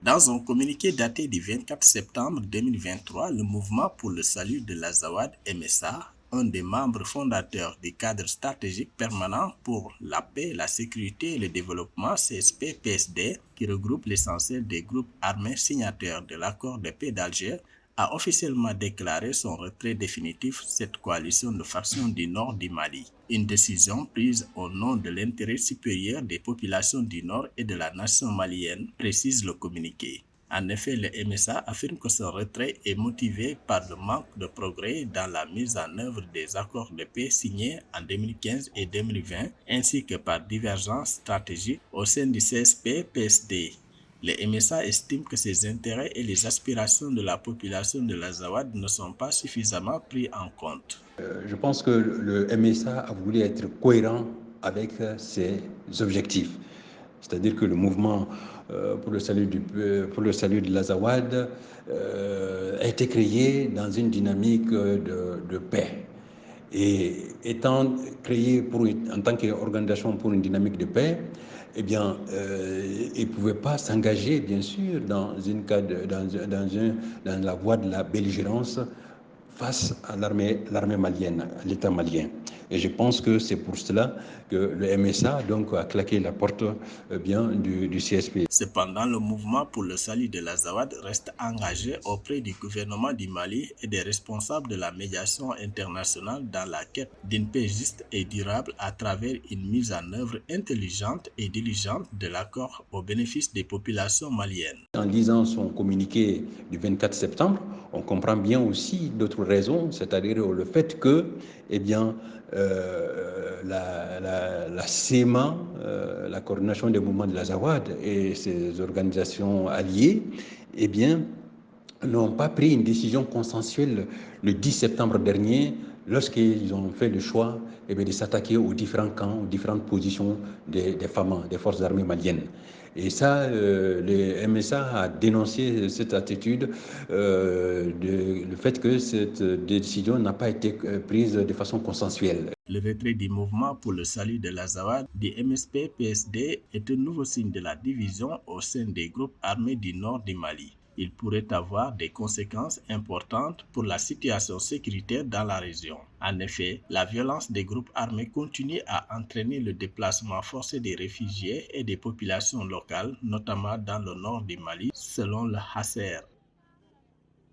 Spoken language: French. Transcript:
Dans un communiqué daté du 24 septembre 2023, le Mouvement pour le salut de l'Azawad (MSA), un des membres fondateurs du cadre stratégique permanent pour la paix, la sécurité et le développement CSP-PSD, qui regroupe l'essentiel des groupes armés signataires de l'accord de paix d'Alger, a officiellement déclaré son retrait définitif de cette coalition de factions du nord du Mali. Une décision prise au nom de l'intérêt supérieur des populations du nord et de la nation malienne, précise le communiqué. En effet, le MSA affirme que ce retrait est motivé par le manque de progrès dans la mise en œuvre des accords de paix signés en 2015 et 2020, ainsi que par divergences stratégiques au sein du CSP-PSD. Le MSA estime que ses intérêts et les aspirations de la population de l'Azawad ne sont pas suffisamment pris en compte. Je pense que le MSA a voulu être cohérent avec ses objectifs. C'est-à-dire que le mouvement pour le salut de l'Azawad a été créé dans une dynamique de paix. Et étant créé en tant qu'organisation pour une dynamique de paix, eh bien, il ne pouvait pas s'engager, bien sûr, dans la voie de la belligérance face à l'armée malienne, à l'État malien. Et je pense que c'est pour cela que le MSA donc, a claqué la porte du CSP. Cependant, le mouvement pour le salut de l'Azawad reste engagé auprès du gouvernement du Mali et des responsables de la médiation internationale dans la quête d'une paix juste et durable à travers une mise en œuvre intelligente et diligente de l'accord au bénéfice des populations maliennes. En lisant son communiqué du 24 septembre, on comprend bien aussi d'autres raisons, c'est-à-dire le fait que, eh bien, la CEMA, la coordination des mouvements de l'Azawad et ses organisations alliées, eh bien, n'ont pas pris une décision consensuelle le 10 septembre dernier lorsqu'ils ont fait le choix de s'attaquer aux différents camps, aux différentes positions des FAMA, des forces armées maliennes. Et ça, le MSA a dénoncé cette attitude, le fait que cette décision n'a pas été prise de façon consensuelle. Le retrait du mouvement pour le salut de l'Azawad du MSP-PSD est un nouveau signe de la division au sein des groupes armés du nord du Mali. Il pourrait avoir des conséquences importantes pour la situation sécuritaire dans la région. En effet, la violence des groupes armés continue à entraîner le déplacement forcé des réfugiés et des populations locales, notamment dans le nord du Mali, selon le HCR.